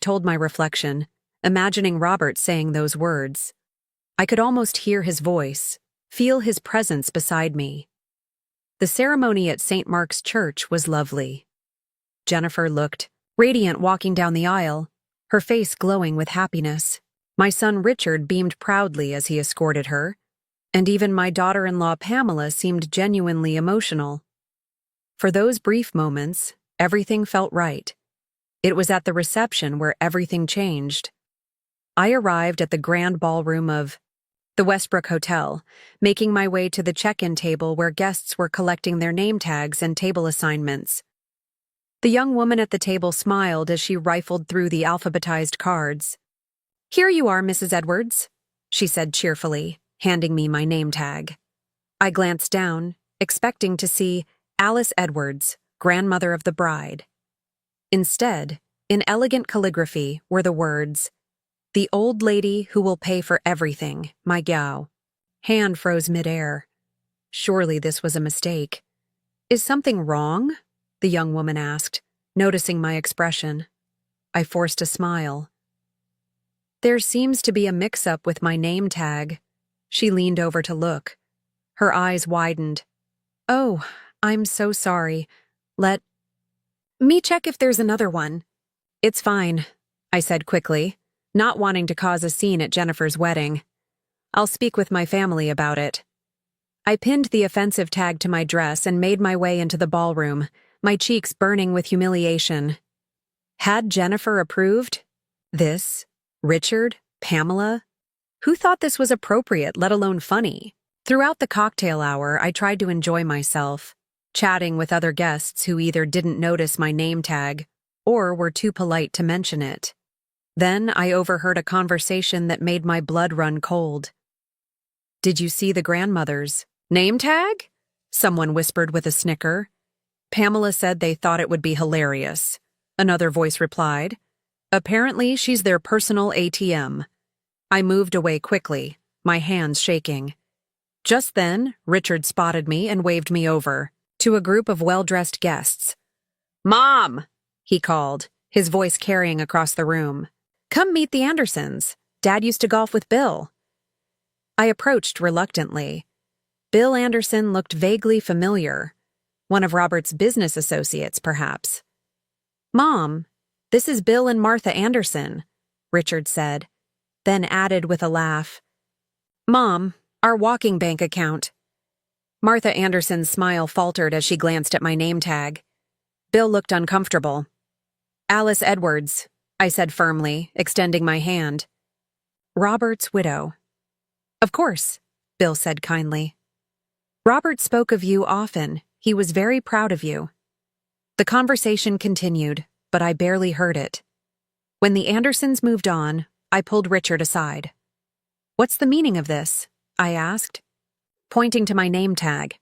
told my reflection, imagining Robert saying those words. I could almost hear his voice, feel his presence beside me. The ceremony at St. Mark's Church was lovely. Jennifer looked radiant walking down the aisle, her face glowing with happiness. My son Richard beamed proudly as he escorted her, and even my daughter-in-law Pamela seemed genuinely emotional. For those brief moments, everything felt right. It was at the reception where everything changed. I arrived at the grand ballroom of the Westbrook Hotel, making my way to the check-in table where guests were collecting their name tags and table assignments. The young woman at the table smiled as she rifled through the alphabetized cards. "Here you are, Mrs. Edwards," she said cheerfully, handing me my name tag. I glanced down, expecting to see Alice Edwards, grandmother of the bride. Instead, in elegant calligraphy, were the words, "The old lady who will pay for everything, my gal." Hand froze midair. Surely this was a mistake. "Is something wrong?" the young woman asked, noticing my expression. I forced a smile. "There seems to be a mix-up with my name tag." She leaned over to look. Her eyes widened. "Oh, I'm so sorry. Let me check if there's another one." "It's fine," I said quickly, not wanting to cause a scene at Jennifer's wedding. "I'll speak with my family about it." I pinned the offensive tag to my dress and made my way into the ballroom, my cheeks burning with humiliation. Had Jennifer approved? This? Richard? Pamela? Who thought this was appropriate, let alone funny? Throughout the cocktail hour, I tried to enjoy myself, chatting with other guests who either didn't notice my name tag or were too polite to mention it. Then I overheard a conversation that made my blood run cold. "Did you see the grandmother's name tag?" someone whispered with a snicker. Pamela said they thought it would be hilarious. Another voice replied, "Apparently she's their personal ATM." I moved away quickly, my hands shaking. Just then, Richard spotted me and waved me over to a group of well-dressed guests. "Mom!" he called, his voice carrying across the room. "Come meet the Andersons. Dad used to golf with Bill." I approached reluctantly. Bill Anderson looked vaguely familiar. One of Robert's business associates, perhaps. "Mom, this is Bill and Martha Anderson," Richard said, then added with a laugh, "Mom, our walking bank account." Martha Anderson's smile faltered as she glanced at my name tag. Bill looked uncomfortable. "Alice Edwards," I said firmly, extending my hand. "Robert's widow." "Of course," Bill said kindly. "Robert spoke of you often. He was very proud of you." The conversation continued, but I barely heard it. When the Andersons moved on, I pulled Richard aside. "What's the meaning of this?" I asked, pointing to my name tag.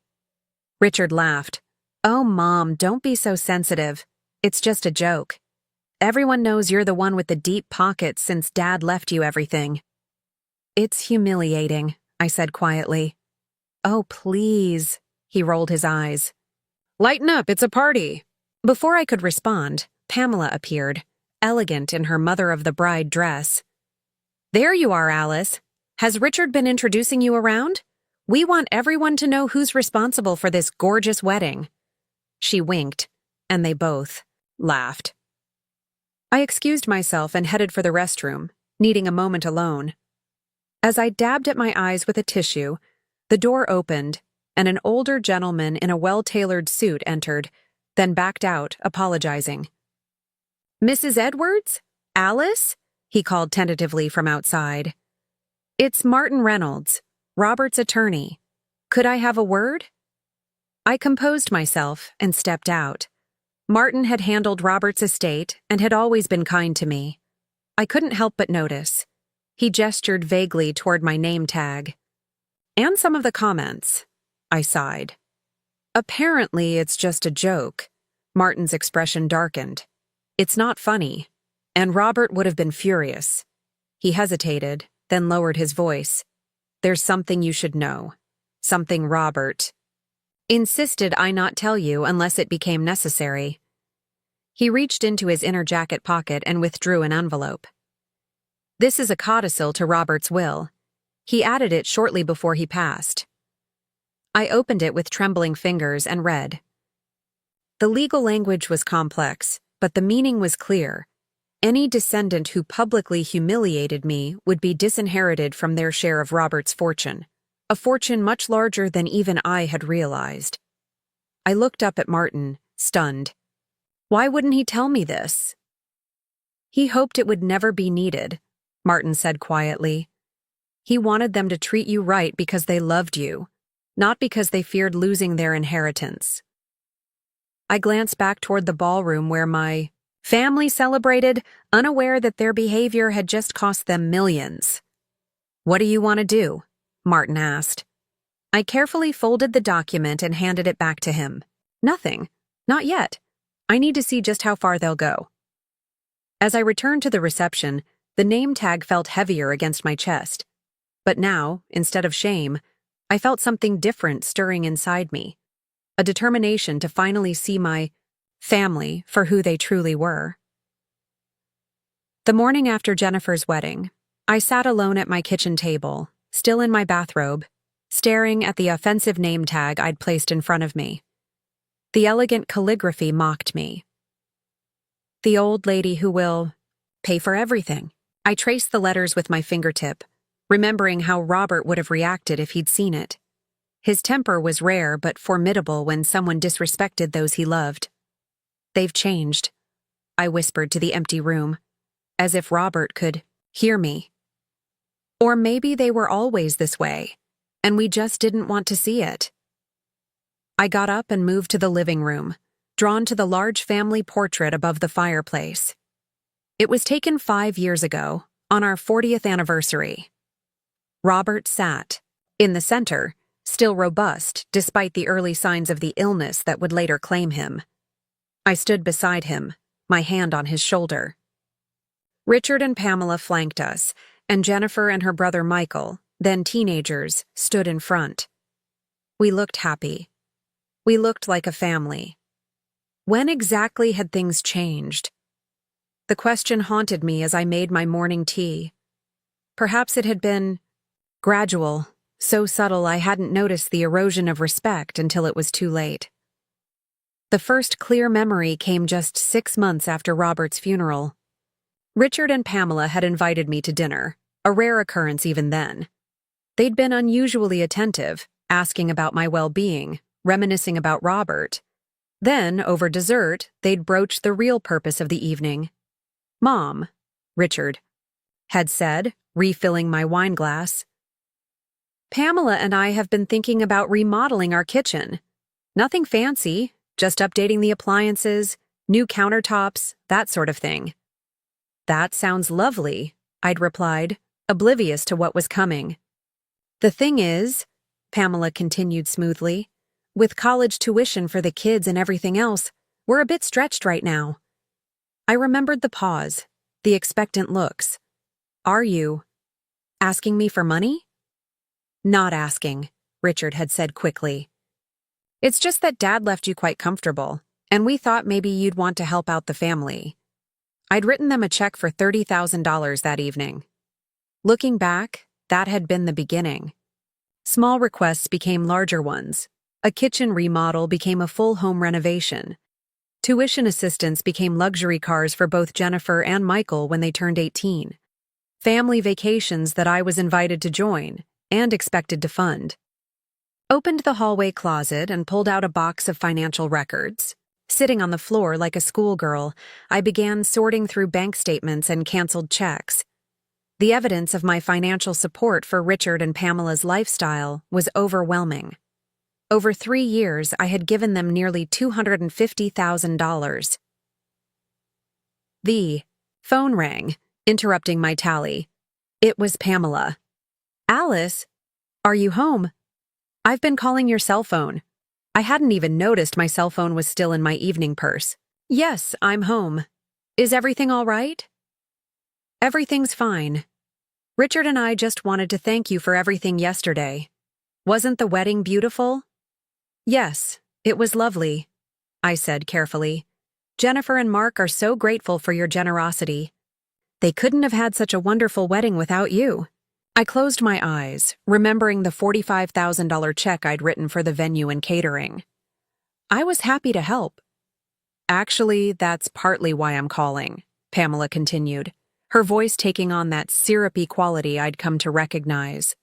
Richard laughed. "Oh, Mom, don't be so sensitive. It's just a joke. Everyone knows you're the one with the deep pockets since Dad left you everything." "It's humiliating," I said quietly. "Oh, please," he rolled his eyes. "Lighten up, it's a party." Before I could respond, Pamela appeared, elegant in her mother-of-the-bride dress. "There you are, Alice. Has Richard been introducing you around? We want everyone to know who's responsible for this gorgeous wedding." She winked, and they both laughed. I excused myself and headed for the restroom, needing a moment alone. As I dabbed at my eyes with a tissue, the door opened, and an older gentleman in a well-tailored suit entered, then backed out, apologizing. "Mrs. Edwards? Alice?" he called tentatively from outside. "It's Martin Reynolds, Robert's attorney. Could I have a word?" I composed myself and stepped out. Martin had handled Robert's estate and had always been kind to me. I couldn't help but notice. He gestured vaguely toward my name tag. "And some of the comments," I sighed. "Apparently it's just a joke." Martin's expression darkened. "It's not funny." And Robert would have been furious. He hesitated, then lowered his voice. "There's something you should know. Something Robert insisted I not tell you unless it became necessary." He reached into his inner jacket pocket and withdrew an envelope. "This is a codicil to Robert's will. He added it shortly before he passed." I opened it with trembling fingers and read. The legal language was complex, but the meaning was clear. Any descendant who publicly humiliated me would be disinherited from their share of Robert's fortune, a fortune much larger than even I had realized. I looked up at Martin, stunned. Why wouldn't he tell me this? "He hoped it would never be needed," Martin said quietly. "He wanted them to treat you right because they loved you, not because they feared losing their inheritance." I glanced back toward the ballroom where my family celebrated, unaware that their behavior had just cost them millions. "What do you want to do?" Martin asked. I carefully folded the document and handed it back to him. "Nothing. Not yet. I need to see just how far they'll go." As I returned to the reception, the name tag felt heavier against my chest. But now, instead of shame, I felt something different stirring inside me. A determination to finally see my family for who they truly were. The morning after Jennifer's wedding, I sat alone at my kitchen table, still in my bathrobe, staring at the offensive name tag I'd placed in front of me. The elegant calligraphy mocked me. "The old lady who will pay for everything." I traced the letters with my fingertip, remembering how Robert would have reacted if he'd seen it. His temper was rare but formidable when someone disrespected those he loved. "They've changed," I whispered to the empty room, as if Robert could hear me. Or maybe they were always this way, and we just didn't want to see it. I got up and moved to the living room, drawn to the large family portrait above the fireplace. It was taken 5 years ago, on our 40th anniversary. Robert sat, in the center, still robust despite the early signs of the illness that would later claim him. I stood beside him, my hand on his shoulder. Richard and Pamela flanked us, and Jennifer and her brother Michael, then teenagers, stood in front. We looked happy. We looked like a family. When exactly had things changed? The question haunted me as I made my morning tea. Perhaps it had been gradual, so subtle I hadn't noticed the erosion of respect until it was too late. The first clear memory came just 6 months after Robert's funeral. Richard and Pamela had invited me to dinner, a rare occurrence even then. They'd been unusually attentive, asking about my well-being, reminiscing about Robert. Then, over dessert, they'd broached the real purpose of the evening. "Mom," Richard had said, refilling my wine glass, "Pamela and I have been thinking about remodeling our kitchen. Nothing fancy, just updating the appliances, new countertops, that sort of thing." "That sounds lovely," I'd replied, oblivious to what was coming. "The thing is," Pamela continued smoothly, "with college tuition for the kids and everything else, we're a bit stretched right now." I remembered the pause, the expectant looks. "Are you asking me for money?" "Not asking," Richard had said quickly. "It's just that Dad left you quite comfortable, and we thought maybe you'd want to help out the family." I'd written them a check for $30,000 that evening. Looking back, that had been the beginning. Small requests became larger ones. A kitchen remodel became a full home renovation. Tuition assistance became luxury cars for both Jennifer and Michael when they turned 18. Family vacations that I was invited to join and expected to fund. Opened the hallway closet and pulled out a box of financial records. Sitting on the floor like a schoolgirl, I began sorting through bank statements and canceled checks. The evidence of my financial support for Richard and Pamela's lifestyle was overwhelming. Over 3 years, I had given them nearly $250,000. The phone rang, interrupting my tally. It was Pamela. "Alice, are you home? I've been calling your cell phone." I hadn't even noticed my cell phone was still in my evening purse. "Yes, I'm home. Is everything all right?" "Everything's fine. Richard and I just wanted to thank you for everything yesterday. Wasn't the wedding beautiful?" "Yes, it was lovely," I said carefully. Jennifer and Mark are so grateful for your generosity. They couldn't have had such a wonderful wedding without you. I closed my eyes, remembering the $45,000 check I'd written for the venue and catering. I was happy to help. Actually, that's partly why I'm calling, Pamela continued, her voice taking on that syrupy quality I'd come to recognize.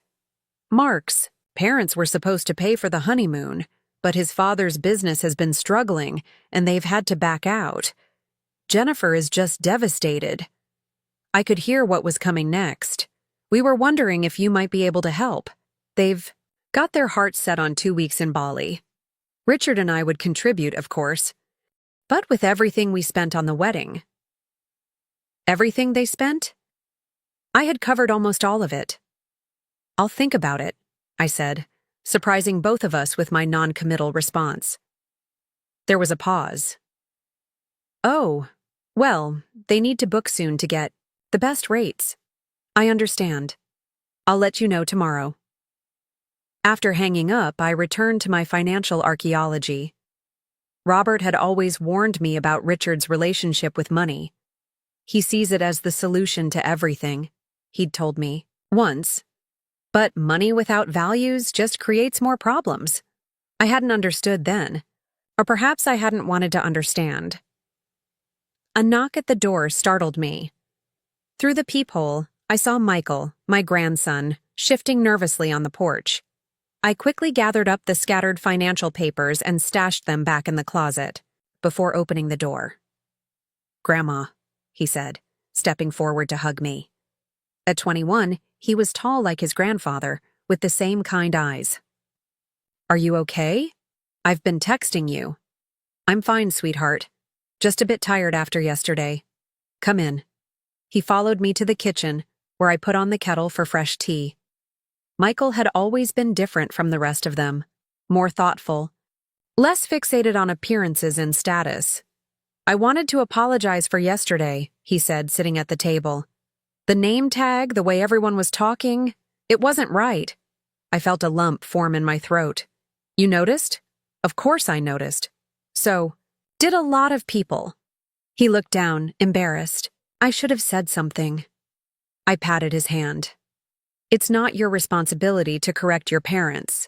Mark's parents were supposed to pay for the honeymoon, but his father's business has been struggling, and they've had to back out. Jennifer is just devastated. I could hear what was coming next. We were wondering if you might be able to help. They've got their hearts set on 2 weeks in Bali. Richard and I would contribute, of course, but with everything we spent on the wedding. Everything they spent? I had covered almost all of it. I'll think about it, I said, surprising both of us with my non-committal response. There was a pause. Oh, well, they need to book soon to get the best rates. I understand. I'll let you know tomorrow. After hanging up, I returned to my financial archaeology. Robert had always warned me about Richard's relationship with money. He sees it as the solution to everything, he'd told me once. But money without values just creates more problems. I hadn't understood then, or perhaps I hadn't wanted to understand. A knock at the door startled me. Through the peephole, I saw Michael, my grandson, shifting nervously on the porch. I quickly gathered up the scattered financial papers and stashed them back in the closet, before opening the door. "Grandma," he said, stepping forward to hug me. At 21, he was tall like his grandfather, with the same kind eyes. "Are you okay? I've been texting you." "I'm fine, sweetheart. Just a bit tired after yesterday. Come in." He followed me to the kitchen, where I put on the kettle for fresh tea. Michael had always been different from the rest of them, more thoughtful, less fixated on appearances and status. "I wanted to apologize for yesterday," he said, sitting at the table. "The name tag, the way everyone was talking, it wasn't right." I felt a lump form in my throat. "You noticed?" "Of course I noticed." "So, did a lot of people." He looked down, embarrassed. "I should have said something." I patted his hand. "It's not your responsibility to correct your parents.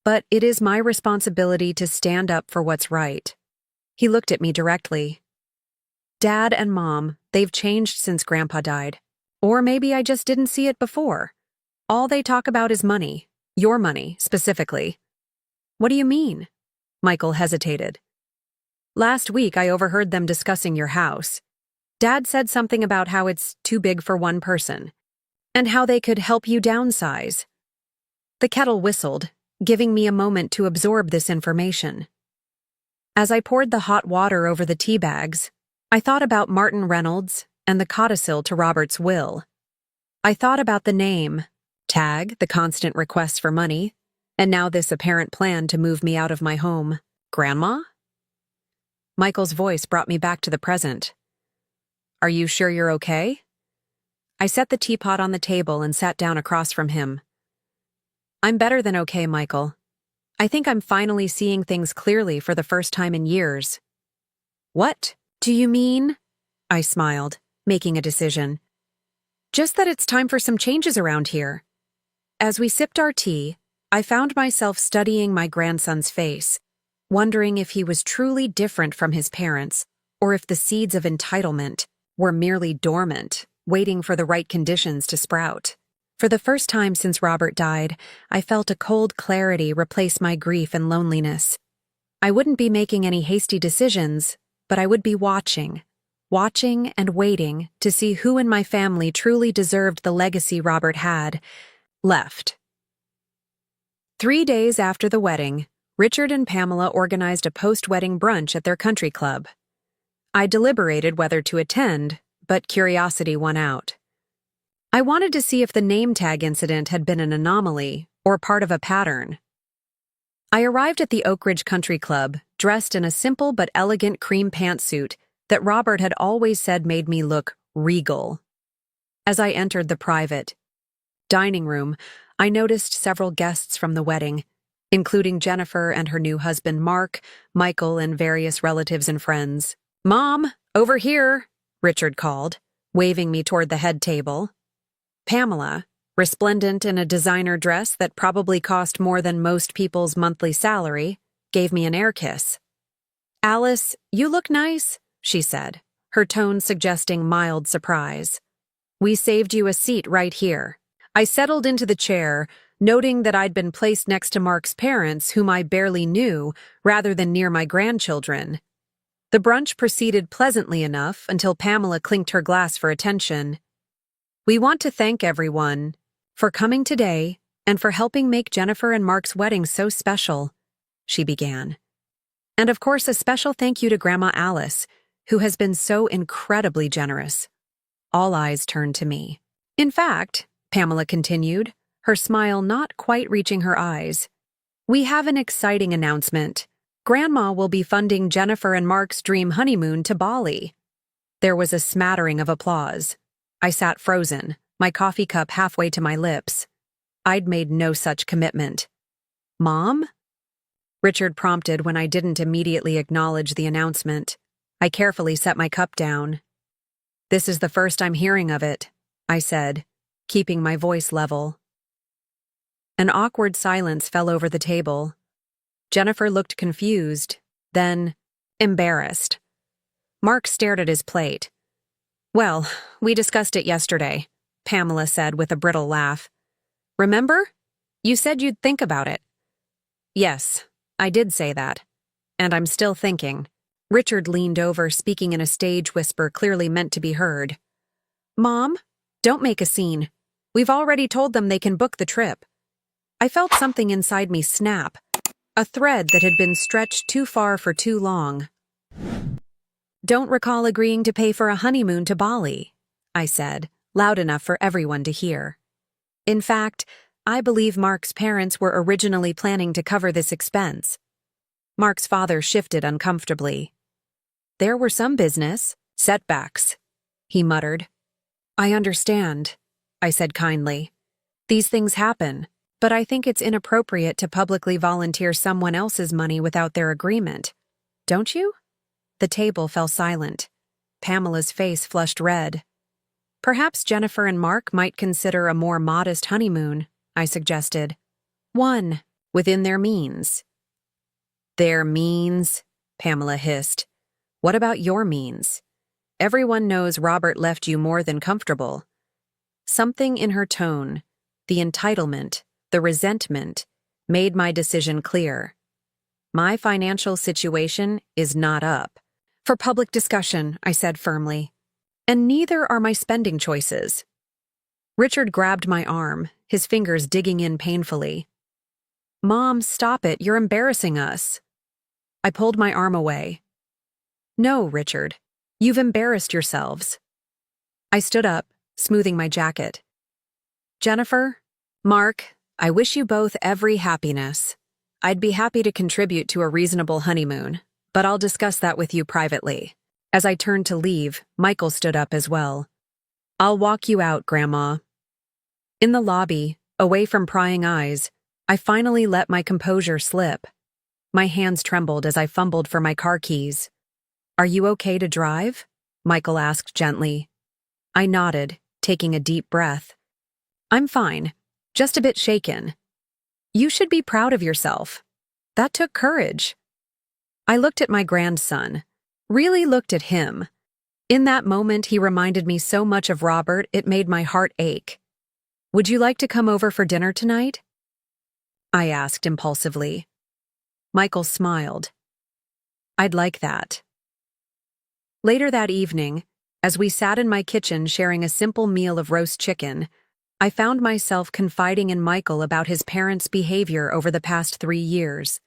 But it is my responsibility to stand up for what's right." He looked at me directly. "Dad and Mom, they've changed since Grandpa died. Or maybe I just didn't see it before. All they talk about is money. Your money, specifically." "What do you mean?" Michael hesitated. "Last week I overheard them discussing your house. Dad said something about how it's too big for one person, and how they could help you downsize." The kettle whistled, giving me a moment to absorb this information. As I poured the hot water over the tea bags, I thought about Martin Reynolds and the codicil to Robert's will. I thought about the name, tag, the constant requests for money, and now this apparent plan to move me out of my home. Grandma? Michael's voice brought me back to the present. "Are you sure you're okay?" I set the teapot on the table and sat down across from him. "I'm better than okay, Michael. I think I'm finally seeing things clearly for the first time in years." "What do you mean?" I smiled, making a decision. "Just that it's time for some changes around here." As we sipped our tea, I found myself studying my grandson's face, wondering if he was truly different from his parents, or if the seeds of entitlement were merely dormant, waiting for the right conditions to sprout. For the first time since Robert died, I felt a cold clarity replace my grief and loneliness. I wouldn't be making any hasty decisions, but I would be watching and waiting to see who in my family truly deserved the legacy Robert had left. 3 days after the wedding, Richard and Pamela organized a post-wedding brunch at their country club. I deliberated whether to attend, but curiosity won out. I wanted to see if the name tag incident had been an anomaly or part of a pattern. I arrived at the Oak Ridge Country Club, dressed in a simple but elegant cream pantsuit that Robert had always said made me look regal. As I entered the private dining room, I noticed several guests from the wedding, including Jennifer and her new husband Mark, Michael, and various relatives and friends. Mom, over here, Richard called, waving me toward the head table. Pamela, resplendent in a designer dress that probably cost more than most people's monthly salary, gave me an air kiss. Alice, you look nice, she said, her tone suggesting mild surprise. We saved you a seat right here. I settled into the chair, noting that I'd been placed next to Mark's parents, whom I barely knew, rather than near my grandchildren. The brunch proceeded pleasantly enough until Pamela clinked her glass for attention. We want to thank everyone for coming today and for helping make Jennifer and Mark's wedding so special, she began. And of course, a special thank you to Grandma Alice, who has been so incredibly generous. All eyes turned to me. In fact, Pamela continued, her smile not quite reaching her eyes, we have an exciting announcement. Grandma will be funding Jennifer and Mark's dream honeymoon to Bali. There was a smattering of applause. I sat frozen, my coffee cup halfway to my lips. I'd made no such commitment. Mom? Richard prompted when I didn't immediately acknowledge the announcement. I carefully set my cup down. This is the first I'm hearing of it, I said, keeping my voice level. An awkward silence fell over the table. Jennifer looked confused, then embarrassed. Mark stared at his plate. Well, we discussed it yesterday, Pamela said with a brittle laugh. Remember? You said you'd think about it. Yes, I did say that. And I'm still thinking. Richard leaned over, speaking in a stage whisper clearly meant to be heard. Mom, don't make a scene. We've already told them they can book the trip. I felt something inside me snap, a thread that had been stretched too far for too long. Don't recall agreeing to pay for a honeymoon to Bali, I said, loud enough for everyone to hear. In fact, I believe Mark's parents were originally planning to cover this expense. Mark's father shifted uncomfortably. There were some business setbacks, he muttered. I understand, I said kindly. These things happen, but I think it's inappropriate to publicly volunteer someone else's money without their agreement. Don't you? The table fell silent. Pamela's face flushed red. Perhaps Jennifer and Mark might consider a more modest honeymoon, I suggested. One, within their means. Their means? Pamela hissed. What about your means? Everyone knows Robert left you more than comfortable. Something in her tone, the entitlement, the resentment, made my decision clear. My financial situation is not up for public discussion, I said firmly. And neither are my spending choices. Richard grabbed my arm, his fingers digging in painfully. Mom, stop it, you're embarrassing us. I pulled my arm away. No, Richard, you've embarrassed yourselves. I stood up, smoothing my jacket. Jennifer, Mark, I wish you both every happiness. I'd be happy to contribute to a reasonable honeymoon, but I'll discuss that with you privately. As I turned to leave, Michael stood up as well. I'll walk you out, Grandma. In the lobby, away from prying eyes, I finally let my composure slip. My hands trembled as I fumbled for my car keys. Are you okay to drive? Michael asked gently. I nodded, taking a deep breath. I'm fine, just a bit shaken. You should be proud of yourself. That took courage. I looked at my grandson, really looked at him. In that moment, he reminded me so much of Robert, it made my heart ache. Would you like to come over for dinner tonight? I asked impulsively. Michael smiled. I'd like that. Later that evening, as we sat in my kitchen sharing a simple meal of roast chicken, I found myself confiding in Michael about his parents' behavior over the past 3 years.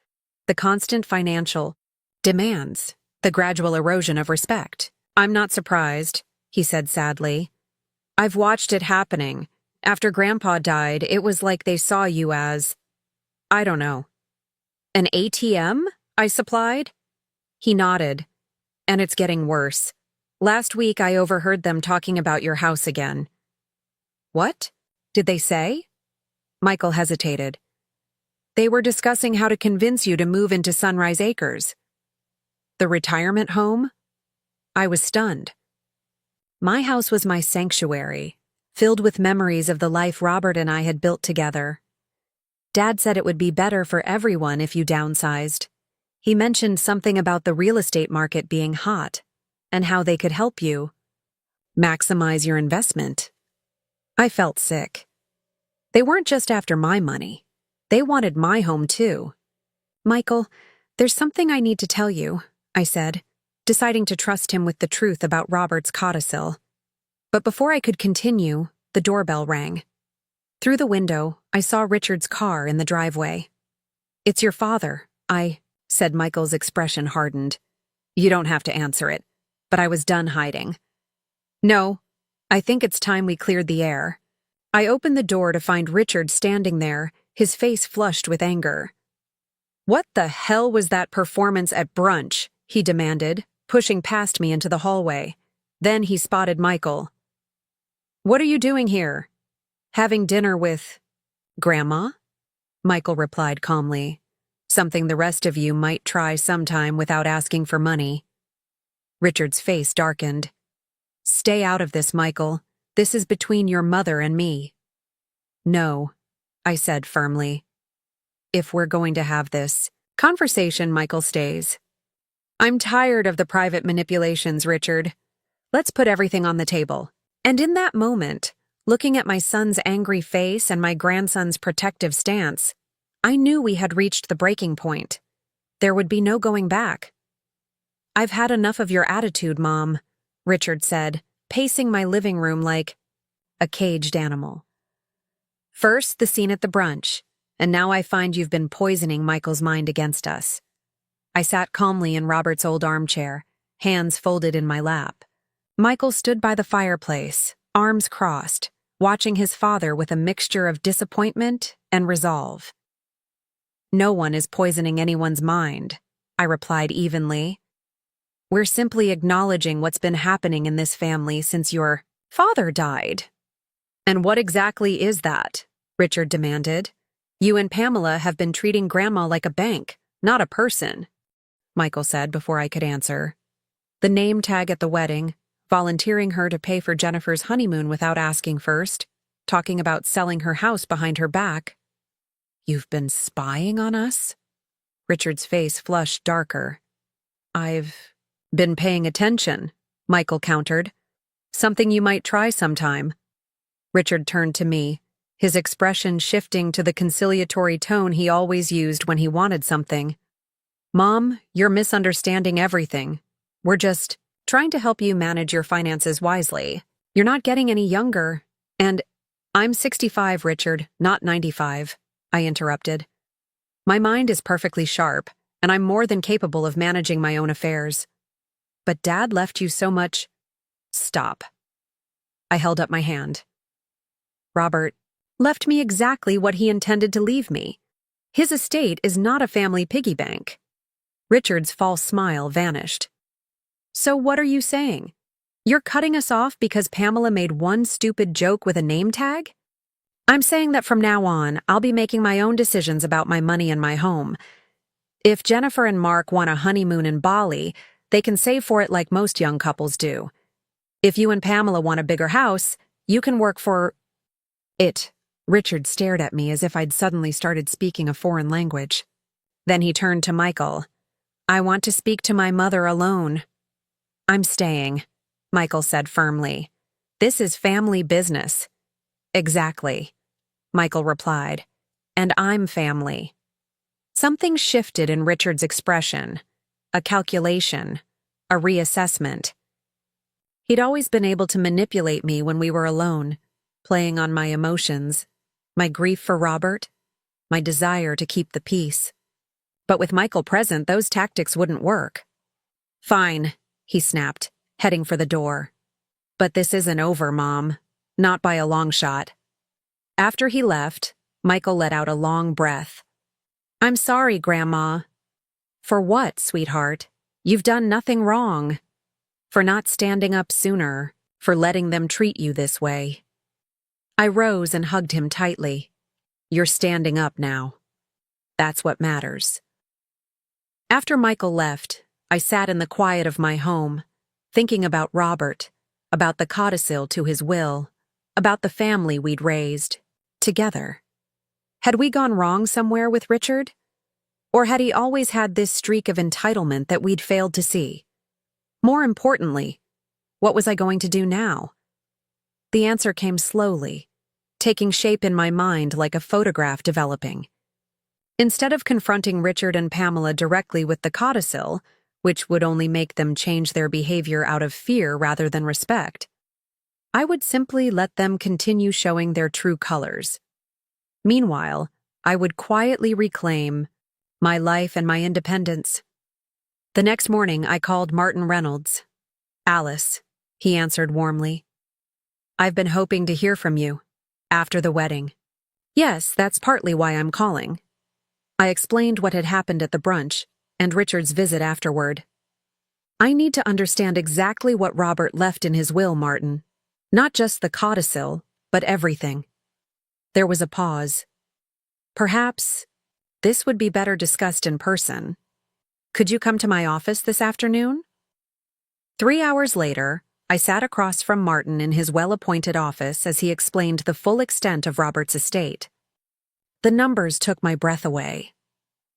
The constant financial demands, the gradual erosion of respect. I'm not surprised, he said sadly. I've watched it happening. After Grandpa died, it was like they saw you as, I don't know. An ATM? I supplied. He nodded. And it's getting worse. Last week I overheard them talking about your house again. What? Did they say? Michael hesitated. They were discussing how to convince you to move into Sunrise Acres. The retirement home? I was stunned. My house was my sanctuary, filled with memories of the life Robert and I had built together. Dad said it would be better for everyone if you downsized. He mentioned something about the real estate market being hot, and how they could help you maximize your investment. I felt sick. They weren't just after my money. They wanted my home too. Michael, there's something I need to tell you, I said, deciding to trust him with the truth about Robert's codicil. But before I could continue, the doorbell rang. Through the window, I saw Richard's car in the driveway. "It's your father," I said. Michael's expression hardened. "You don't have to answer it." But I was done hiding. "No, I think it's time we cleared the air." I opened the door to find Richard standing there, his face flushed with anger. "What the hell was that performance at brunch?" he demanded, pushing past me into the hallway. Then he spotted Michael. "What are you doing here?" "Having dinner with Grandma?" Michael replied calmly. "Something the rest of you might try sometime without asking for money." Richard's face darkened. "Stay out of this, Michael. This is between your mother and me." "No," I said firmly. "If we're going to have this conversation, Michael stays. I'm tired of the private manipulations, Richard. Let's put everything on the table." And in that moment, looking at my son's angry face and my grandson's protective stance, I knew we had reached the breaking point. There would be no going back. "I've had enough of your attitude, Mom," Richard said, pacing my living room like a caged animal. "First, the scene at the brunch, and now I find you've been poisoning Michael's mind against us." I sat calmly in Robert's old armchair, hands folded in my lap. Michael stood by the fireplace, arms crossed, watching his father with a mixture of disappointment and resolve. "No one is poisoning anyone's mind," I replied evenly. "We're simply acknowledging what's been happening in this family since your father died." "And what exactly is that?" Richard demanded. "You and Pamela have been treating Grandma like a bank, not a person," Michael said before I could answer. "The name tag at the wedding, volunteering her to pay for Jennifer's honeymoon without asking first, talking about selling her house behind her back." "You've been spying on us?" Richard's face flushed darker. "I've been paying attention," Michael countered. "Something you might try sometime." Richard turned to me, his expression shifting to the conciliatory tone he always used when he wanted something. "Mom, you're misunderstanding everything. We're just trying to help you manage your finances wisely. You're not getting any younger. And I'm 65, Richard, not 95, I interrupted. "My mind is perfectly sharp, and I'm more than capable of managing my own affairs. But Dad left you so much—" "Stop." I held up my hand. "Robert left me exactly what he intended to leave me. His estate is not a family piggy bank." Richard's false smile vanished. "So what are you saying? You're cutting us off because Pamela made one stupid joke with a name tag?" "I'm saying that from now on, I'll be making my own decisions about my money and my home. If Jennifer and Mark want a honeymoon in Bali, they can save for it like most young couples do. If you and Pamela want a bigger house, you can work for it." Richard stared at me as if I'd suddenly started speaking a foreign language. Then he turned to Michael. "I want to speak to my mother alone." "I'm staying," Michael said firmly. "This is family business." "Exactly," Michael replied. "And I'm family." Something shifted in Richard's expression. A calculation. A reassessment. He'd always been able to manipulate me when we were alone, playing on my emotions, my grief for Robert, my desire to keep the peace. But with Michael present, those tactics wouldn't work. "Fine," he snapped, heading for the door. "But this isn't over, Mom. Not by a long shot." After he left, Michael let out a long breath. "I'm sorry, Grandma." "For what, sweetheart? You've done nothing wrong." "For not standing up sooner, for letting them treat you this way." I rose and hugged him tightly. "You're standing up now. That's what matters." After Michael left, I sat in the quiet of my home, thinking about Robert, about the codicil to his will, about the family we'd raised, together. Had we gone wrong somewhere with Richard? Or had he always had this streak of entitlement that we'd failed to see? More importantly, what was I going to do now? The answer came slowly, taking shape in my mind like a photograph developing. Instead of confronting Richard and Pamela directly with the codicil, which would only make them change their behavior out of fear rather than respect, I would simply let them continue showing their true colors. Meanwhile, I would quietly reclaim my life and my independence. The next morning, I called Martin Reynolds. "Alice," he answered warmly. "I've been hoping to hear from you. After the wedding." "Yes, that's partly why I'm calling." I explained what had happened at the brunch and Richard's visit afterward. "I need to understand exactly what Robert left in his will, Martin. Not just the codicil, but everything." There was a pause. "Perhaps this would be better discussed in person. Could you come to my office this afternoon?" 3 hours later, I sat across from Martin in his well-appointed office as he explained the full extent of Robert's estate. The numbers took my breath away.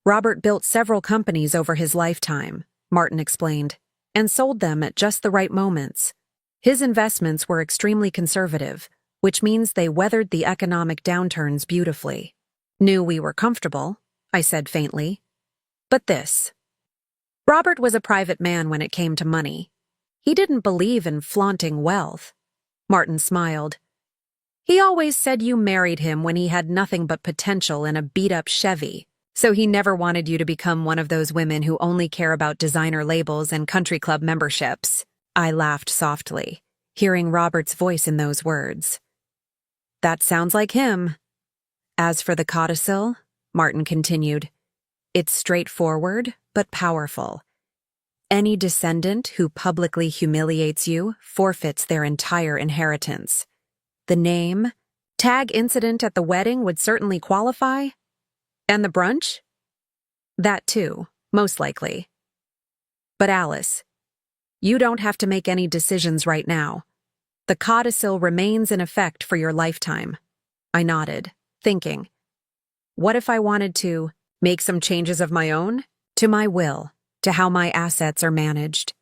"Robert built several companies over his lifetime," Martin explained, "and sold them at just the right moments. His investments were extremely conservative, which means they weathered the economic downturns beautifully." "Knew we were comfortable," I said faintly. "But this. Robert was a private man when it came to money. He didn't believe in flaunting wealth." Martin smiled. "He always said you married him when he had nothing but potential in a beat-up Chevy, so he never wanted you to become one of those women who only care about designer labels and country club memberships." I laughed softly, hearing Robert's voice in those words. "That sounds like him." "As for the codicil," Martin continued, "it's straightforward but powerful. Any descendant who publicly humiliates you forfeits their entire inheritance. The name, tag incident at the wedding would certainly qualify. And the brunch? That too, most likely. But Alice, you don't have to make any decisions right now. The codicil remains in effect for your lifetime." I nodded, thinking, what if I wanted to make some changes of my own? To my will, to how my assets are managed.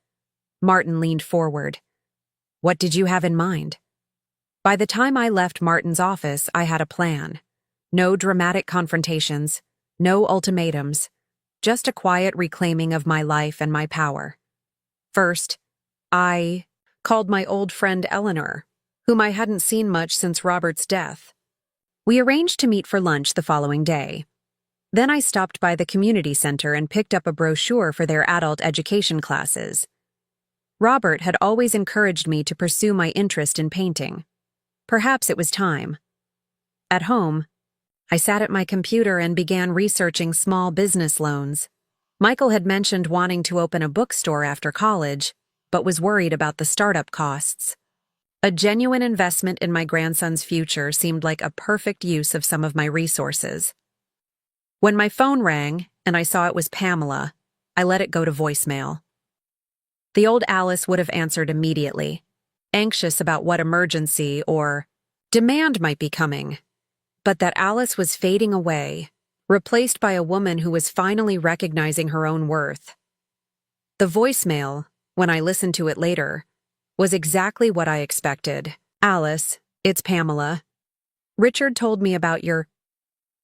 Martin leaned forward. "What did you have in mind?" By the time I left Martin's office, I had a plan. No dramatic confrontations, no ultimatums, just a quiet reclaiming of my life and my power. First, I called my old friend Eleanor, whom I hadn't seen much since Robert's death. We arranged to meet for lunch the following day. Then I stopped by the community center and picked up a brochure for their adult education classes. Robert had always encouraged me to pursue my interest in painting. Perhaps it was time. At home, I sat at my computer and began researching small business loans. Michael had mentioned wanting to open a bookstore after college, but was worried about the startup costs. A genuine investment in my grandson's future seemed like a perfect use of some of my resources. When my phone rang and I saw it was Pamela, I let it go to voicemail. The old Alice would have answered immediately, anxious about what emergency or demand might be coming. But that Alice was fading away, replaced by a woman who was finally recognizing her own worth. The voicemail, when I listened to it later, was exactly what I expected. "Alice, it's Pamela. Richard told me about your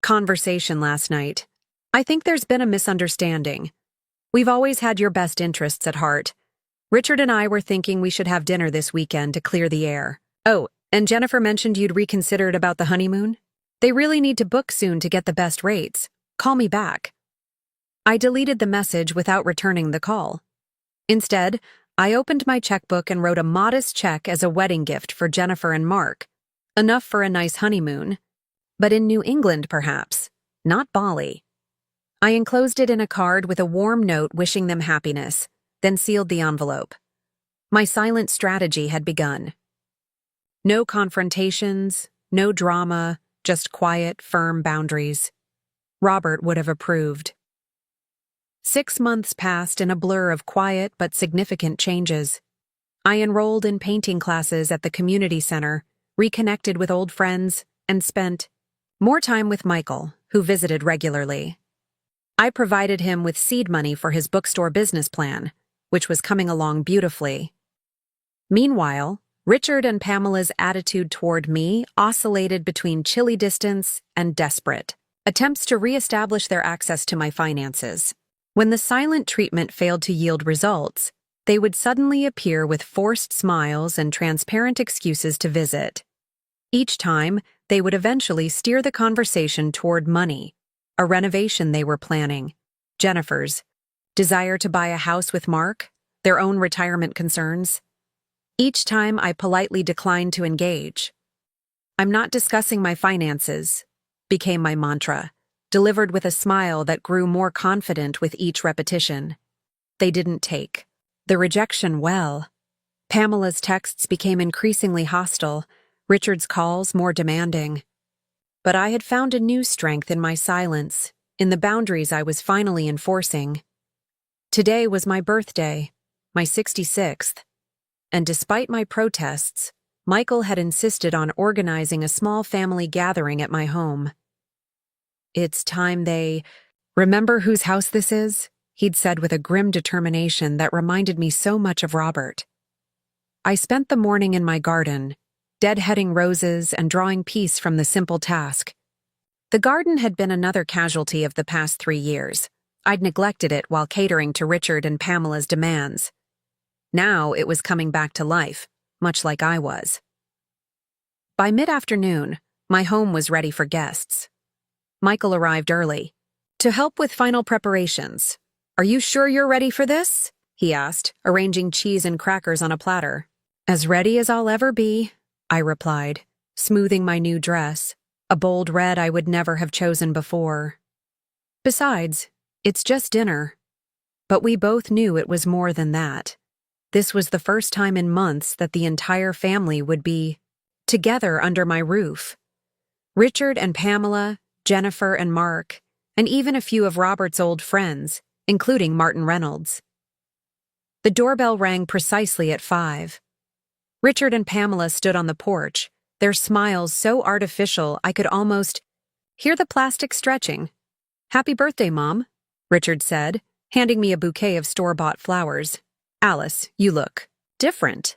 conversation last night. I think there's been a misunderstanding. We've always had your best interests at heart. Richard and I were thinking we should have dinner this weekend to clear the air. Oh, and Jennifer mentioned you'd reconsidered about the honeymoon. They really need to book soon to get the best rates. Call me back." I deleted the message without returning the call. Instead, I opened my checkbook and wrote a modest check as a wedding gift for Jennifer and Mark. Enough for a nice honeymoon. But in New England, perhaps, not Bali. I enclosed it in a card with a warm note wishing them happiness, then sealed the envelope. My silent strategy had begun. No confrontations, no drama, just quiet, firm boundaries. Robert would have approved. 6 months passed in a blur of quiet but significant changes. I enrolled in painting classes at the community center, reconnected with old friends, and spent more time with Michael, who visited regularly. I provided him with seed money for his bookstore business plan, which was coming along beautifully. Meanwhile, Richard and Pamela's attitude toward me oscillated between chilly distance and desperate attempts to reestablish their access to my finances. When the silent treatment failed to yield results, they would suddenly appear with forced smiles and transparent excuses to visit. Each time, they would eventually steer the conversation toward money, a renovation they were planning, Jennifer's desire to buy a house with Mark, their own retirement concerns. Each time I politely declined to engage. "I'm not discussing my finances," became my mantra, delivered with a smile that grew more confident with each repetition. They didn't take the rejection well. Pamela's texts became increasingly hostile, Richard's calls more demanding. But I had found a new strength in my silence, in the boundaries I was finally enforcing. Today was my birthday, my 66th, and despite my protests, Michael had insisted on organizing a small family gathering at my home. "It's time they remember whose house this is," he'd said with a grim determination that reminded me so much of Robert. I spent the morning in my garden, deadheading roses and drawing peace from the simple task. The garden had been another casualty of the past 3 years. I'd neglected it while catering to Richard and Pamela's demands. Now it was coming back to life, much like I was. By mid-afternoon, my home was ready for guests. Michael arrived early. "To help with final preparations. Are you sure you're ready for this?" he asked, arranging cheese and crackers on a platter. "As ready as I'll ever be," I replied, smoothing my new dress, a bold red I would never have chosen before. Besides, it's just dinner. But we both knew it was more than that. This was the first time in months that the entire family would be together under my roof. Richard and Pamela, Jennifer and Mark, and even a few of Robert's old friends, including Martin Reynolds. The doorbell rang precisely at 5. Richard and Pamela stood on the porch, their smiles so artificial I could almost hear the plastic stretching. "Happy birthday, Mom," Richard said, handing me a bouquet of store-bought flowers. "Alice, you look different,"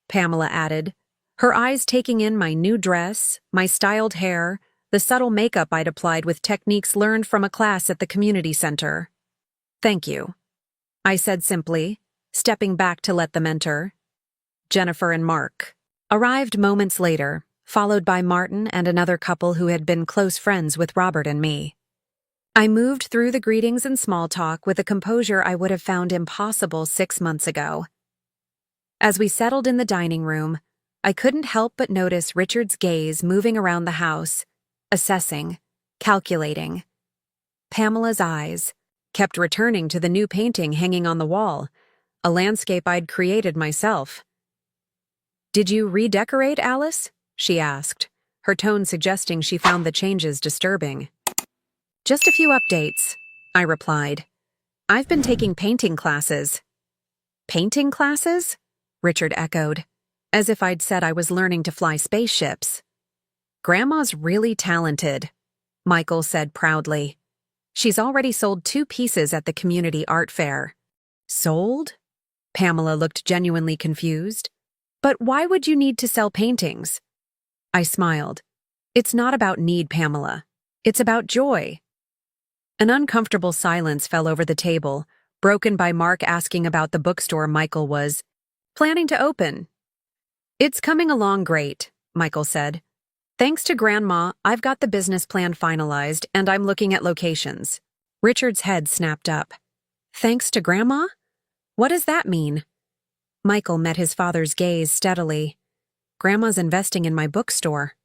Pamela added, her eyes taking in my new dress, my styled hair, the subtle makeup I'd applied with techniques learned from a class at the community center. "Thank you," I said simply, stepping back to let them enter. Jennifer and Mark arrived moments later, followed by Martin and another couple who had been close friends with Robert and me. I moved through the greetings and small talk with a composure I would have found impossible 6 months ago. As we settled in the dining room, I couldn't help but notice Richard's gaze moving around the house, assessing, calculating. Pamela's eyes kept returning to the new painting hanging on the wall, a landscape I'd created myself. "Did you redecorate, Alice?" she asked, her tone suggesting she found the changes disturbing. "Just a few updates," I replied. "I've been taking painting classes." "Painting classes?" Richard echoed, as if I'd said I was learning to fly spaceships. "Grandma's really talented," Michael said proudly. "She's already sold 2 pieces at the community art fair." "Sold?" Pamela looked genuinely confused. "But why would you need to sell paintings?" I smiled. "It's not about need, Pamela. It's about joy." An uncomfortable silence fell over the table, broken by Mark asking about the bookstore Michael was planning to open. "It's coming along great," Michael said. "Thanks to Grandma, I've got the business plan finalized and I'm looking at locations." Richard's head snapped up. "Thanks to Grandma? What does that mean?" Michael met his father's gaze steadily. "Grandma's investing in my bookstore."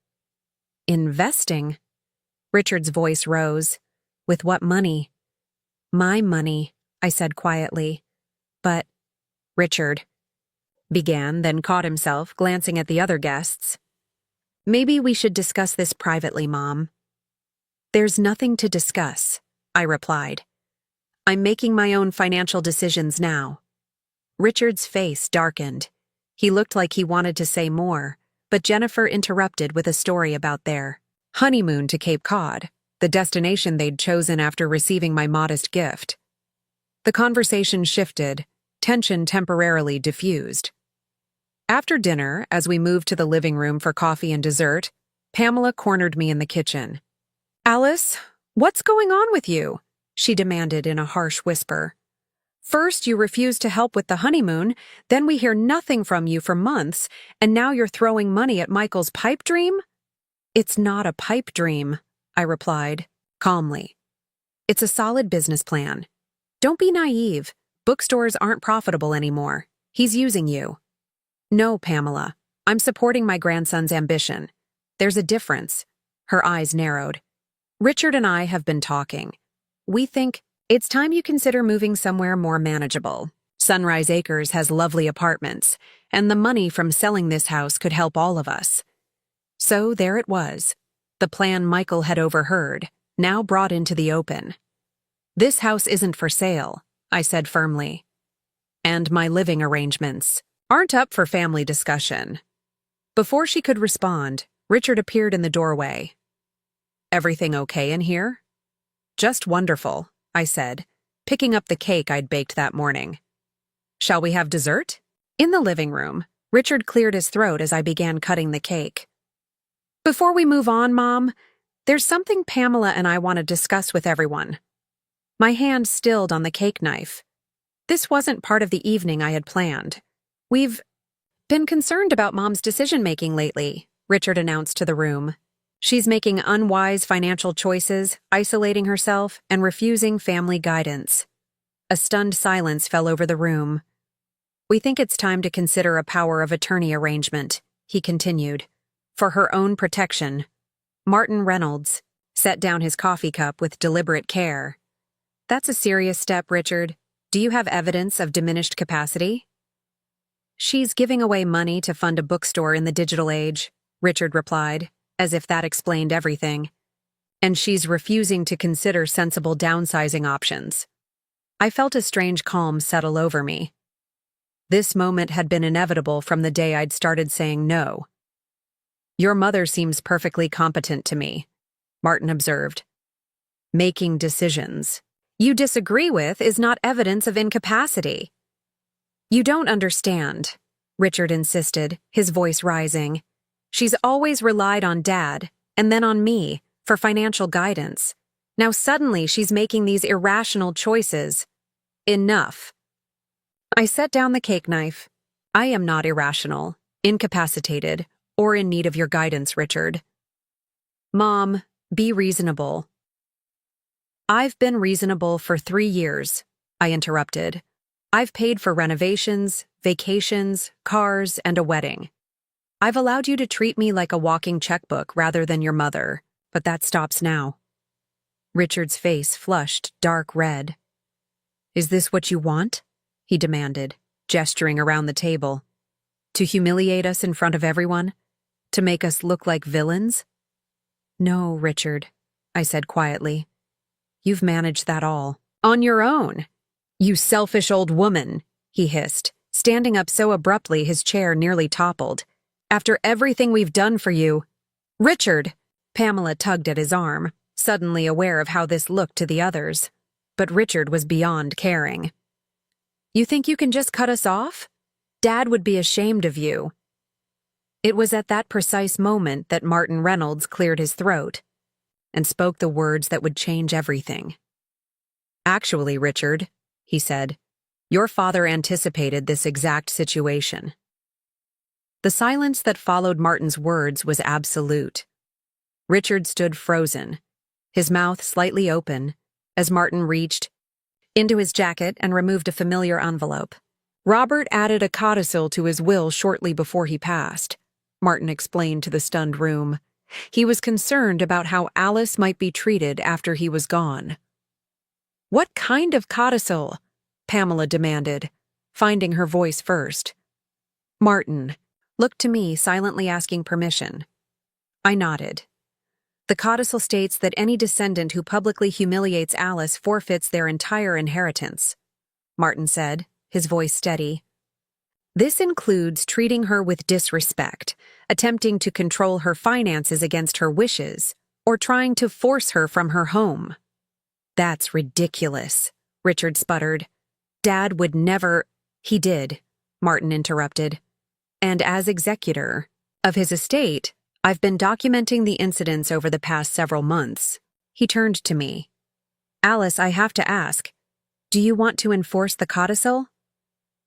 "Investing?" Richard's voice rose. "With what money?" "My money," I said quietly. "But," Richard began, then caught himself, glancing at the other guests. "Maybe we should discuss this privately, Mom." "There's nothing to discuss," I replied. "I'm making my own financial decisions now." Richard's face darkened. He looked like he wanted to say more, but Jennifer interrupted with a story about their honeymoon to Cape Cod, the destination they'd chosen after receiving my modest gift. The conversation shifted, tension temporarily diffused. After dinner, as we moved to the living room for coffee and dessert, Pamela cornered me in the kitchen. "Alice, what's going on with you?" she demanded in a harsh whisper. "First, you refused to help with the honeymoon, then we hear nothing from you for months, and now you're throwing money at Michael's pipe dream?" "It's not a pipe dream," I replied, calmly. "It's a solid business plan. Don't be naive. Bookstores aren't profitable anymore. He's using you." "No, Pamela. I'm supporting my grandson's ambition. There's a difference." Her eyes narrowed. "Richard and I have been talking. We think it's time you consider moving somewhere more manageable. Sunrise Acres has lovely apartments, and the money from selling this house could help all of us." So there it was. The plan Michael had overheard, now brought into the open. "This house isn't for sale," I said firmly. "And my living arrangements aren't up for family discussion." Before she could respond, Richard appeared in the doorway. "Everything okay in here?" "Just wonderful," I said, picking up the cake I'd baked that morning. "Shall we have dessert?" In the living room, Richard cleared his throat as I began cutting the cake. "Before we move on, Mom, there's something Pamela and I want to discuss with everyone." My hand stilled on the cake knife. This wasn't part of the evening I had planned. "We've been concerned about Mom's decision-making lately," Richard announced to the room. "She's making unwise financial choices, isolating herself, and refusing family guidance." A stunned silence fell over the room. "We think it's time to consider a power of attorney arrangement," he continued. "For her own protection." Martin Reynolds set down his coffee cup with deliberate care. "That's a serious step, Richard. Do you have evidence of diminished capacity?" "She's giving away money to fund a bookstore in the digital age," Richard replied, as if that explained everything. "And she's refusing to consider sensible downsizing options." I felt a strange calm settle over me. This moment had been inevitable from the day I'd started saying no. "Your mother seems perfectly competent to me," Martin observed. "Making decisions you disagree with is not evidence of incapacity." "You don't understand," Richard insisted, his voice rising. "She's always relied on Dad, and then on me, for financial guidance. Now suddenly she's making these irrational choices. Enough." I set down the cake knife. "I am not irrational, incapacitated, or in need of your guidance, Richard." "Mom, be reasonable." "I've been reasonable for 3 years," I interrupted. "I've paid for renovations, vacations, cars, and a wedding. I've allowed you to treat me like a walking checkbook rather than your mother, but that stops now." Richard's face flushed dark red. "Is this what you want?" he demanded, gesturing around the table. "To humiliate us in front of everyone? To make us look like villains?" "No, Richard," I said quietly. "You've managed that all on your own. You selfish old woman," he hissed, standing up so abruptly his chair nearly toppled. "After everything we've done for you—" "Richard!" Pamela tugged at his arm, suddenly aware of how this looked to the others. But Richard was beyond caring. "You think you can just cut us off? Dad would be ashamed of you." It was at that precise moment that Martin Reynolds cleared his throat and spoke the words that would change everything. "Actually, Richard," he said, "your father anticipated this exact situation." The silence that followed Martin's words was absolute. Richard stood frozen, his mouth slightly open, as Martin reached into his jacket and removed a familiar envelope. "Robert added a codicil to his will shortly before he passed," Martin explained to the stunned room. "He was concerned about how Alice might be treated after he was gone." "What kind of codicil?" Pamela demanded, finding her voice first. Martin looked to me, silently asking permission. I nodded. "The codicil states that any descendant who publicly humiliates Alice forfeits their entire inheritance," Martin said, his voice steady. This includes treating her with disrespect, attempting to control her finances against her wishes, or trying to force her from her home. That's ridiculous, Richard sputtered. Dad would never— He did, Martin interrupted. And as executor of his estate, I've been documenting the incidents over the past several months. He turned to me. Alice, I have to ask, do you want to enforce the codicil?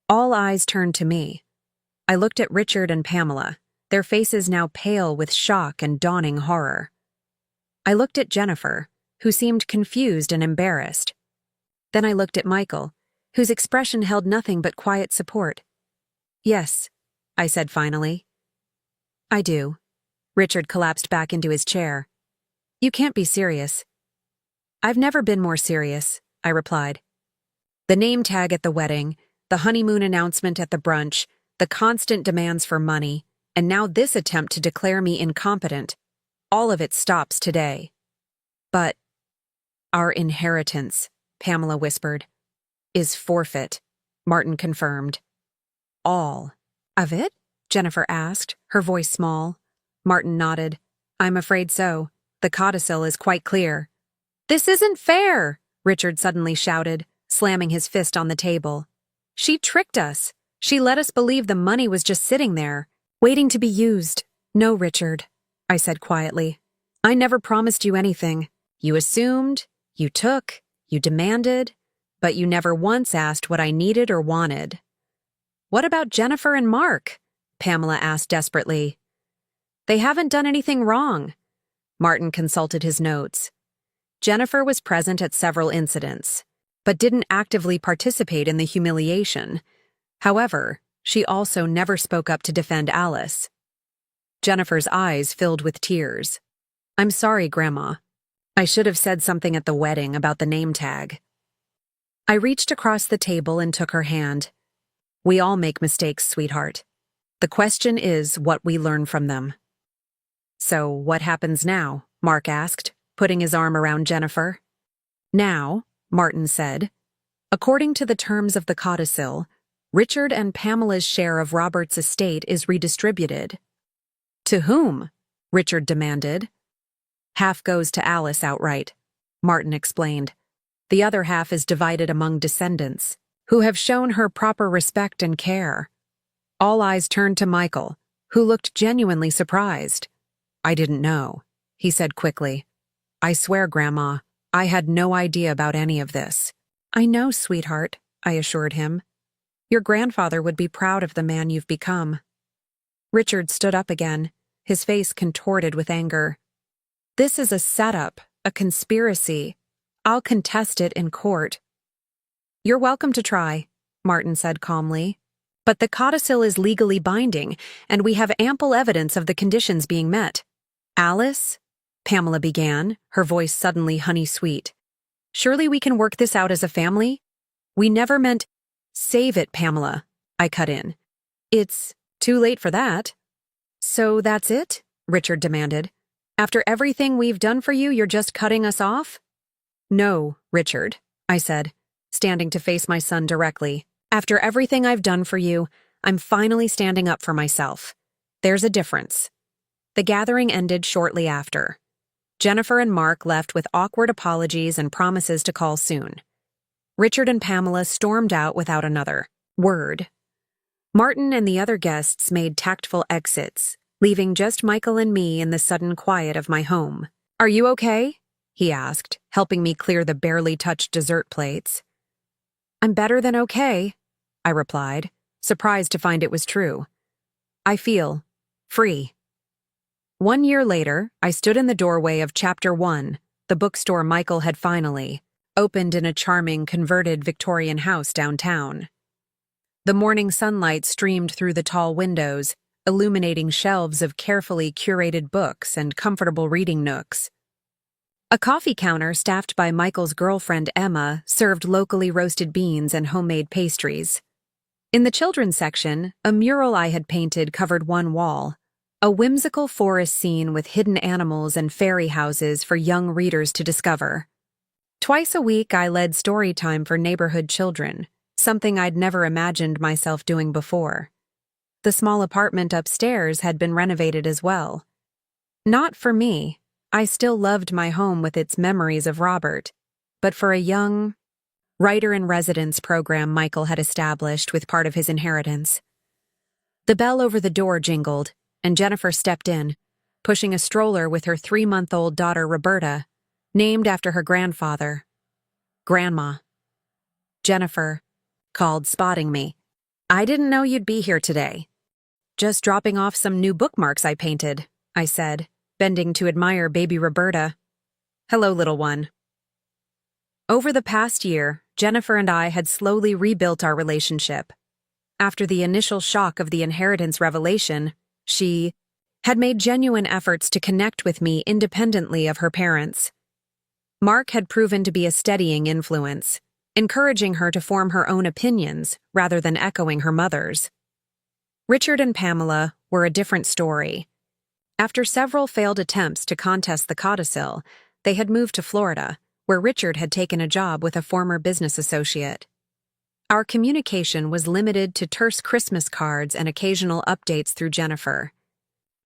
All eyes turned to me. I looked at Richard and Pamela, their faces now pale with shock and dawning horror. I looked at Jennifer, who seemed confused and embarrassed. Then I looked at Michael, whose expression held nothing but quiet support. Yes, I said finally. I do. Richard collapsed back into his chair. You can't be serious. I've never been more serious, I replied. The name tag at the wedding, the honeymoon announcement at the brunch, the constant demands for money, and now this attempt to declare me incompetent. All of it stops today. But our inheritance, Pamela whispered, is forfeit, Martin confirmed. All of it? Jennifer asked, her voice small. Martin nodded. I'm afraid so. The codicil is quite clear. This isn't fair, Richard suddenly shouted, slamming his fist on the table. She tricked us. She let us believe the money was just sitting there, waiting to be used. No, Richard, I said quietly. I never promised you anything. You assumed, you took, you demanded, but you never once asked what I needed or wanted. What about Jennifer and Mark? Pamela asked desperately. They haven't done anything wrong. Martin consulted his notes. Jennifer was present at several incidents, but didn't actively participate in the humiliation. However, she also never spoke up to defend Alice. Jennifer's eyes filled with tears. I'm sorry, Grandma. I should have said something at the wedding about the name tag. I reached across the table and took her hand. We all make mistakes, sweetheart. The question is what we learn from them. So what happens now? Mark asked, putting his arm around Jennifer. Now, Martin said, according to the terms of the codicil, Richard and Pamela's share of Robert's estate is redistributed. To whom? Richard demanded. Half goes to Alice outright, Martin explained. The other half is divided among descendants, who have shown her proper respect and care. All eyes turned to Michael, who looked genuinely surprised. I didn't know, he said quickly. I swear, Grandma, I had no idea about any of this. I know, sweetheart, I assured him. Your grandfather would be proud of the man you've become. Richard stood up again, his face contorted with anger. This is a setup, a conspiracy. I'll contest it in court. You're welcome to try, Martin said calmly. But the codicil is legally binding, and we have ample evidence of the conditions being met. Alice? Pamela began, her voice suddenly honey-sweet. Surely we can work this out as a family? We never meant— Save it, Pamela, I cut in. It's too late for that. So that's it? Richard demanded. After everything we've done for you, you're just cutting us off? No, Richard, I said, standing to face my son directly. After everything I've done for you, I'm finally standing up for myself. There's a difference. The gathering ended shortly after. Jennifer and Mark left with awkward apologies and promises to call soon. Richard and Pamela stormed out without another word. Martin and the other guests made tactful exits, leaving just Michael and me in the sudden quiet of my home. Are you okay? He asked, helping me clear the barely touched dessert plates. I'm better than okay, I replied, surprised to find it was true. I feel free. 1 year later, I stood in the doorway of Chapter 1, the bookstore Michael had finally opened in a charming converted Victorian house downtown. The morning sunlight streamed through the tall windows, illuminating shelves of carefully curated books and comfortable reading nooks. A coffee counter staffed by Michael's girlfriend Emma served locally roasted beans and homemade pastries. In the children's section, a mural I had painted covered one wall, a whimsical forest scene with hidden animals and fairy houses for young readers to discover. Twice a week, I led story time for neighborhood children, something I'd never imagined myself doing before. The small apartment upstairs had been renovated as well. Not for me. I still loved my home with its memories of Robert, but for a young writer-in-residence program Michael had established with part of his inheritance. The bell over the door jingled, and Jennifer stepped in, pushing a stroller with her 3-month-old daughter Roberta, named after her grandfather. Grandma. Jennifer called, spotting me. "I didn't know you'd be here today." "Just dropping off some new bookmarks I painted," I said, bending to admire baby Roberta. "Hello, little one." Over the past year, Jennifer and I had slowly rebuilt our relationship. After the initial shock of the inheritance revelation, she had made genuine efforts to connect with me independently of her parents. Mark had proven to be a steadying influence, encouraging her to form her own opinions rather than echoing her mother's. Richard and Pamela were a different story. After several failed attempts to contest the codicil, they had moved to Florida, where Richard had taken a job with a former business associate. Our communication was limited to terse Christmas cards and occasional updates through Jennifer.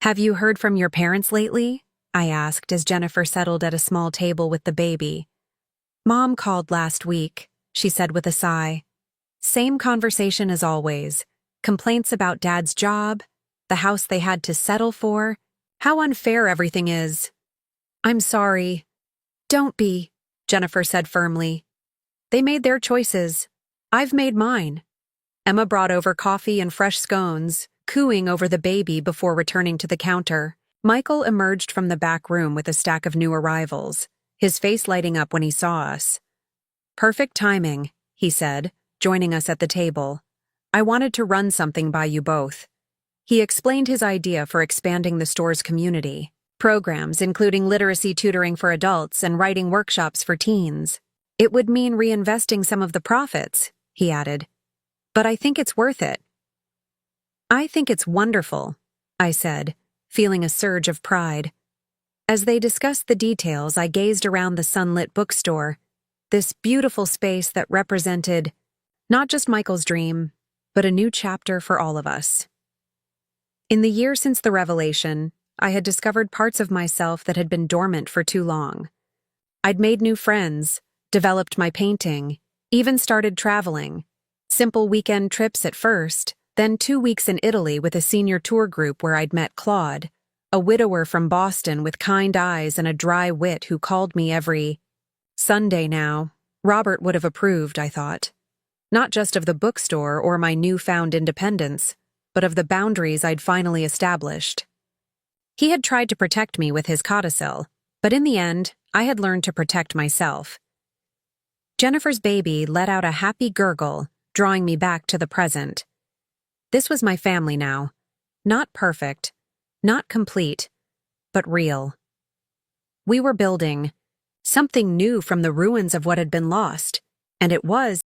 "Have you heard from your parents lately?" I asked as Jennifer settled at a small table with the baby. "Mom called last week," she said with a sigh. "Same conversation as always. Complaints about Dad's job, the house they had to settle for, how unfair everything is." "I'm sorry." "Don't be," Jennifer said firmly. "They made their choices. I've made mine." Emma brought over coffee and fresh scones, cooing over the baby before returning to the counter. Michael emerged from the back room with a stack of new arrivals, his face lighting up when he saw us. "Perfect timing," he said, joining us at the table. "I wanted to run something by you both." He explained his idea for expanding the store's community, programs including literacy tutoring for adults and writing workshops for teens. "It would mean reinvesting some of the profits," he added. "But I think it's worth it." "I think it's wonderful," I said, feeling a surge of pride. As they discussed the details, I gazed around the sunlit bookstore, this beautiful space that represented not just Michael's dream, but a new chapter for all of us. In the year since the revelation, I had discovered parts of myself that had been dormant for too long. I'd made new friends, developed my painting, even started traveling. Simple weekend trips at first, then 2 weeks in Italy with a senior tour group where I'd met Claude, a widower from Boston with kind eyes and a dry wit who called me every Sunday now. Robert would have approved, I thought. Not just of the bookstore or my newfound independence, but of the boundaries I'd finally established. He had tried to protect me with his codicil, but in the end, I had learned to protect myself. Jennifer's baby let out a happy gurgle, drawing me back to the present. This was my family now. Not perfect, not complete, but real. We were building something new from the ruins of what had been lost, and it was